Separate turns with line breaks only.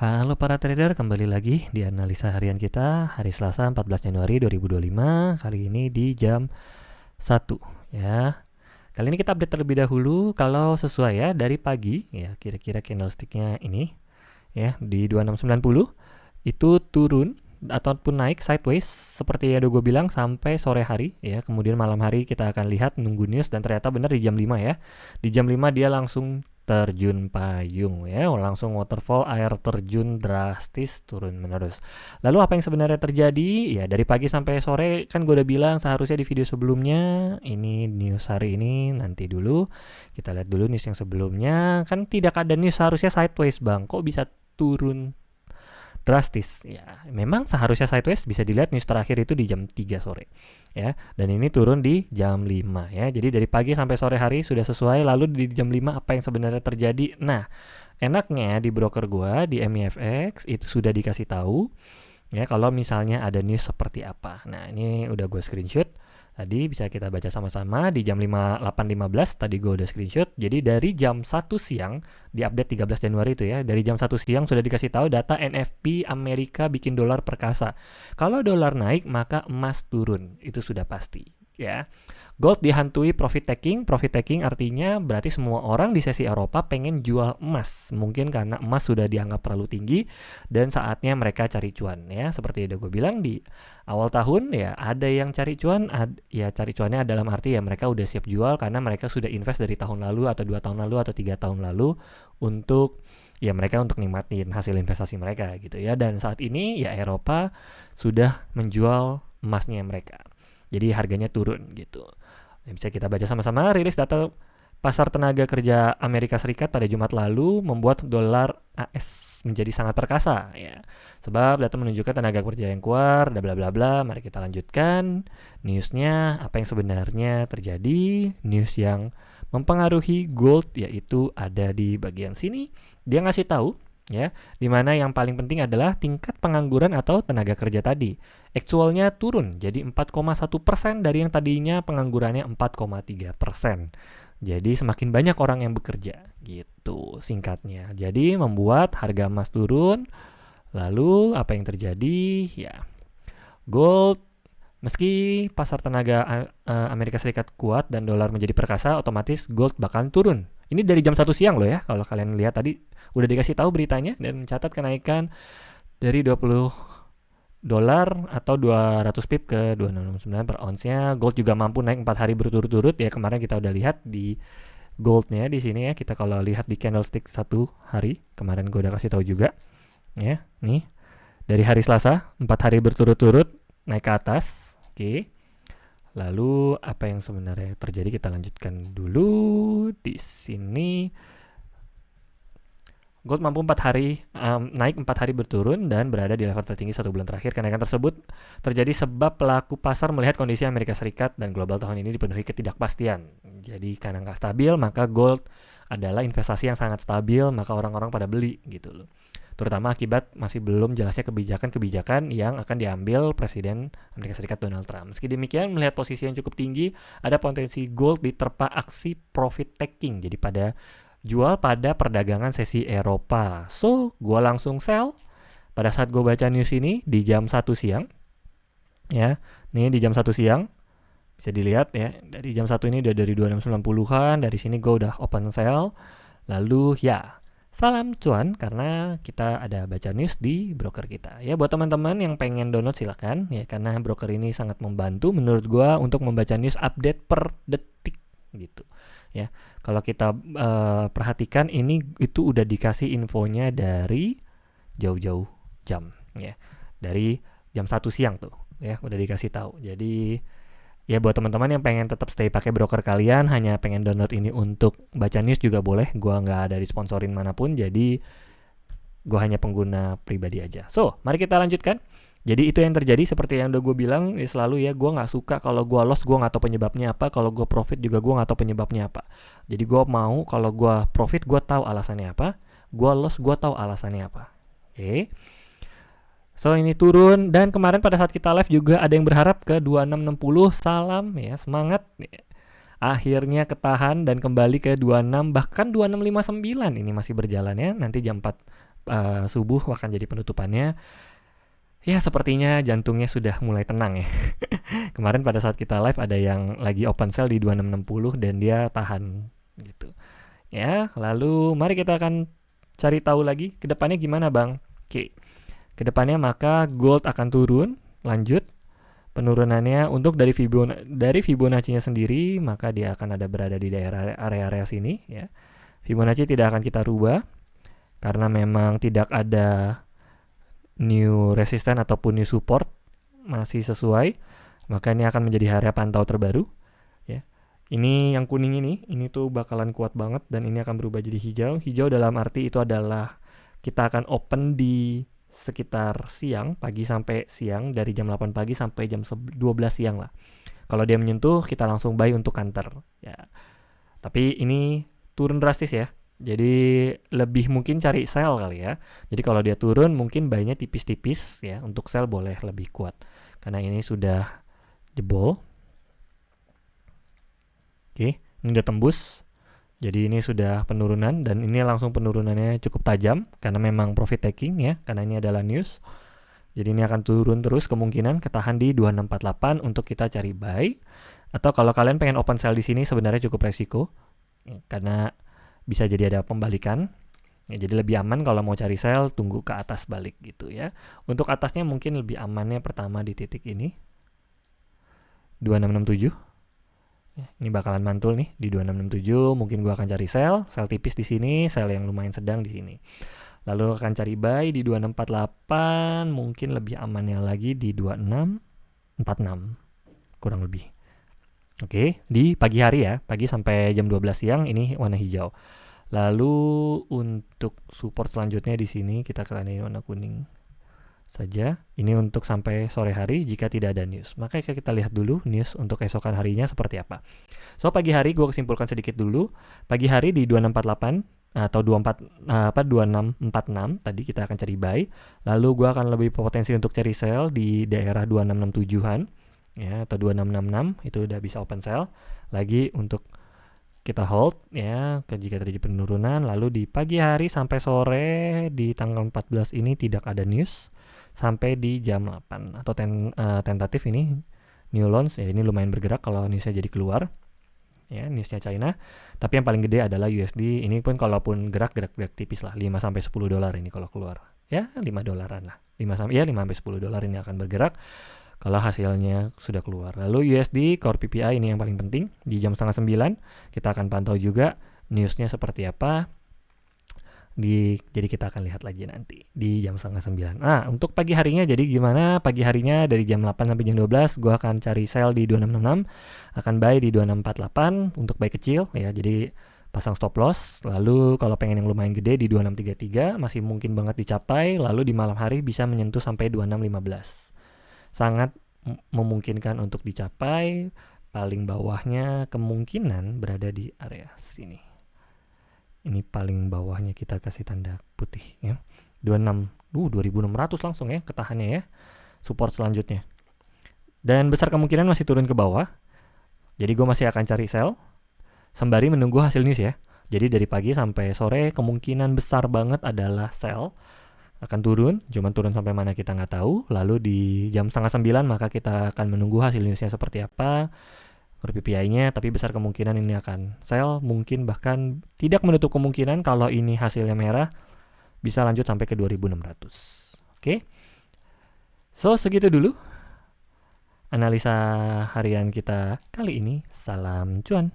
Halo para trader, kembali lagi di analisa harian kita hari Selasa 14 Januari 2025. Kali ini di jam 1 ya. Kali ini kita update terlebih dahulu kalau sesuai ya dari pagi ya, kira-kira candlesticknya ini ya di 2690 itu turun ataupun naik sideways seperti yang udah gue bilang sampai sore hari ya. Kemudian malam hari kita akan lihat nunggu news dan ternyata benar di jam 5 ya. Di jam 5 dia langsung terjun payung ya, langsung waterfall, air terjun drastis turun menerus. Lalu apa yang sebenarnya terjadi? Ya dari pagi sampai sore kan gue udah bilang seharusnya di video sebelumnya. Ini news hari ini, nanti dulu kita lihat dulu news yang sebelumnya. Kan tidak ada news harusnya sideways bang, kok bisa turun drastis ya. Memang seharusnya sideways bisa dilihat news terakhir itu di jam 3 sore ya, dan ini turun di jam 5 ya. Jadi dari pagi sampai sore hari sudah sesuai. Lalu di jam 5 apa yang sebenarnya terjadi? Nah, enaknya di broker gua di MEFX itu sudah dikasih tahu ya kalau misalnya ada news seperti apa. Nah, ini udah gue screenshot. Tadi bisa kita baca sama-sama di jam 8.15 tadi gue udah screenshot. Jadi dari jam 1 siang di update 13 Januari itu ya, dari jam 1 siang sudah dikasih tahu data NFP Amerika bikin dolar perkasa. Kalau dolar naik maka emas turun, itu sudah pasti ya. Gold dihantui profit taking. Profit taking artinya berarti semua orang di sesi Eropa pengen jual emas. Mungkin karena emas sudah dianggap terlalu tinggi dan saatnya mereka cari cuan ya. Seperti yang gue bilang di awal tahun ya, ada yang cari cuan, ya cari cuannya dalam arti ya mereka udah siap jual karena mereka sudah invest dari tahun lalu atau 2 tahun lalu atau 3 tahun lalu untuk ya mereka untuk nikmatin hasil investasi mereka gitu ya. Dan saat ini ya Eropa sudah menjual emasnya mereka. Jadi harganya turun gitu. Bisa kita baca sama-sama. Rilis data pasar tenaga kerja Amerika Serikat pada Jumat lalu membuat dolar AS menjadi sangat perkasa ya. Sebab data menunjukkan tenaga kerja yang keluar, bla bla bla. Mari kita lanjutkan newsnya. Apa yang sebenarnya terjadi? News yang mempengaruhi gold yaitu ada di bagian sini. Dia ngasih tahu ya, dimana yang paling penting adalah tingkat pengangguran atau tenaga kerja tadi. Aktualnya turun jadi 4,1% dari yang tadinya penganggurannya 4,3%. Jadi semakin banyak orang yang bekerja gitu singkatnya. Jadi membuat harga emas turun. Lalu apa yang terjadi? Ya, gold meski pasar tenaga Amerika Serikat kuat dan dolar menjadi perkasa, otomatis gold bakalan turun. Ini dari jam 1 siang loh ya. Kalau kalian lihat tadi udah dikasih tahu beritanya dan mencatat kenaikan dari 20 dolar atau 200 pip ke 2669 per ounce-nya. Gold juga mampu naik 4 hari berturut-turut ya. Kemarin kita udah lihat di goldnya di sini ya. Kita kalau lihat di candlestick 1 hari, kemarin gue udah kasih tahu juga. Ya, nih. Dari hari Selasa 4 hari berturut-turut naik ke atas. Oke. Lalu apa yang sebenarnya terjadi kita lanjutkan dulu di sini. Gold mampu 4 hari naik 4 hari berturun dan berada di level tertinggi 1 bulan terakhir. Kenaikan tersebut terjadi sebab pelaku pasar melihat kondisi Amerika Serikat dan global tahun ini dipenuhi ketidakpastian. Jadi karena nggak stabil, maka gold adalah investasi yang sangat stabil, maka orang-orang pada beli gitu loh. Terutama akibat masih belum jelasnya kebijakan-kebijakan yang akan diambil Presiden Amerika Serikat Donald Trump. Meski demikian, melihat posisi yang cukup tinggi, ada potensi gold diterpa aksi profit taking. Jadi pada jual pada perdagangan sesi Eropa. So, gue langsung sell pada saat gue baca news ini di jam 1 siang. Ya, nih di jam 1 siang. Bisa dilihat ya, dari jam 1 ini udah dari 2690-an. Dari sini gue udah open sell. Lalu ya, salam cuan karena kita ada baca news di broker kita. Ya, buat teman-teman yang pengen download silakan ya, karena broker ini sangat membantu menurut gue untuk membaca news update per detik gitu. Ya, kalau kita perhatikan ini itu udah dikasih infonya dari jauh-jauh jam ya. Dari jam 1 siang tuh ya udah dikasih tahu. Jadi ya buat teman-teman yang pengen tetap stay pakai broker kalian, hanya pengen download ini untuk baca news juga boleh. Gua nggak ada disponsorin manapun, jadi gua hanya pengguna pribadi aja. So, mari kita lanjutkan. Jadi itu yang terjadi seperti yang udah gue bilang ya, selalu ya gue nggak suka kalau gue loss gue nggak tahu penyebabnya apa, kalau gue profit juga gue nggak tahu penyebabnya apa. Jadi gue mau kalau gue profit gue tahu alasannya apa, gue loss gue tahu alasannya apa. Oke. So ini turun dan kemarin pada saat kita live juga ada yang berharap ke 2660, salam ya, semangat. Akhirnya ketahan dan kembali ke 26 bahkan 2659 ini masih berjalan ya. Nanti jam 4 subuh akan jadi penutupannya. Ya, sepertinya jantungnya sudah mulai tenang ya. Kemarin pada saat kita live ada yang lagi open sell di 2660 dan dia tahan gitu. Ya, lalu mari kita akan cari tahu lagi ke depannya gimana, Bang. Oke. Ke depannya maka gold akan turun, lanjut penurunannya untuk dari Fibonacci-nya sendiri, maka dia akan ada berada di daerah area-area sini ya. Fibonacci tidak akan kita rubah karena memang tidak ada new resistance ataupun new support, masih sesuai, maka ini akan menjadi area pantau terbaru ya. Ini yang kuning ini tuh bakalan kuat banget dan ini akan berubah jadi hijau. Hijau dalam arti itu adalah kita akan open di sekitar siang, pagi sampai siang, dari jam 8 pagi sampai jam 12 siang lah. Kalau dia menyentuh, kita langsung buy untuk counter ya. Tapi ini turun drastis ya. Jadi lebih mungkin cari sell kali ya. Jadi kalau dia turun mungkin buy-nya tipis-tipis ya. Untuk sell boleh lebih kuat. Karena ini sudah jebol. Oke, ini udah tembus. Jadi ini sudah penurunan dan ini langsung penurunannya cukup tajam karena memang profit taking ya. Karena ini adalah news. Jadi ini akan turun terus, kemungkinan ketahan di 2648 untuk kita cari buy. Atau kalau kalian pengen open sell di sini sebenarnya cukup resiko. Karena bisa jadi ada pembalikan ya, jadi lebih aman kalau mau cari sell tunggu ke atas balik gitu ya. Untuk atasnya mungkin lebih amannya pertama di titik ini 2667 ya, ini bakalan mantul nih di 2667. Mungkin gua akan cari sell tipis di sini, sell yang lumayan sedang di sini, lalu akan cari buy di 2648, mungkin lebih amannya lagi di 2646 kurang lebih. Oke, di pagi hari ya, pagi sampai jam 12 siang ini warna hijau. Lalu untuk support selanjutnya di sini kita kerandain warna kuning saja. Ini untuk sampai sore hari jika tidak ada news. Maka kita lihat dulu news untuk keesokan harinya seperti apa. So pagi hari gue kesimpulkan sedikit dulu. Pagi hari di 2648 atau 2646 tadi kita akan cari buy. Lalu gue akan lebih potensi untuk cari sell di daerah 2667-an. Ya, atau 2666 itu udah bisa open sell lagi untuk kita hold ya jika terjadi penurunan. Lalu di pagi hari sampai sore di tanggal 14 ini tidak ada news sampai di jam 8 atau tentatif ini new launch ya, ini lumayan bergerak kalau newsnya jadi keluar ya, newsnya China. Tapi yang paling gede adalah USD, ini pun kalaupun gerak tipis lah, 5 sampai 10 dolar ini kalau keluar ya, 5 dolaran lah, 5 sampai 10 dolar ini akan bergerak kalau hasilnya sudah keluar. Lalu USD Core PPI ini yang paling penting di jam 8:30 kita akan pantau juga newsnya seperti apa. Jadi kita akan lihat lagi nanti di jam 8:30. Nah, untuk pagi harinya jadi gimana? Pagi harinya dari jam 8 sampai jam 12 gua akan cari sell di 2666, akan buy di 2648 untuk buy kecil ya. Jadi pasang stop loss. Lalu kalau pengen yang lumayan gede di 2633 masih mungkin banget dicapai. Lalu di malam hari bisa menyentuh sampai 2615. Sangat memungkinkan untuk dicapai. Paling bawahnya kemungkinan berada di area sini. Ini paling bawahnya kita kasih tanda putih ya. 2600 langsung ya ketahannya ya. Support selanjutnya. Dan besar kemungkinan masih turun ke bawah. Jadi gue masih akan cari sell sembari menunggu hasil news ya. Jadi dari pagi sampai sore kemungkinan besar banget adalah sell akan turun, cuman turun sampai mana kita nggak tahu. Lalu di jam 8:30 maka kita akan menunggu hasil newsnya seperti apa, PPI-nya, tapi besar kemungkinan ini akan sell, mungkin bahkan tidak menutup kemungkinan kalau ini hasilnya merah bisa lanjut sampai ke 2600. Oke. So segitu dulu analisa harian kita kali ini. Salam cuan.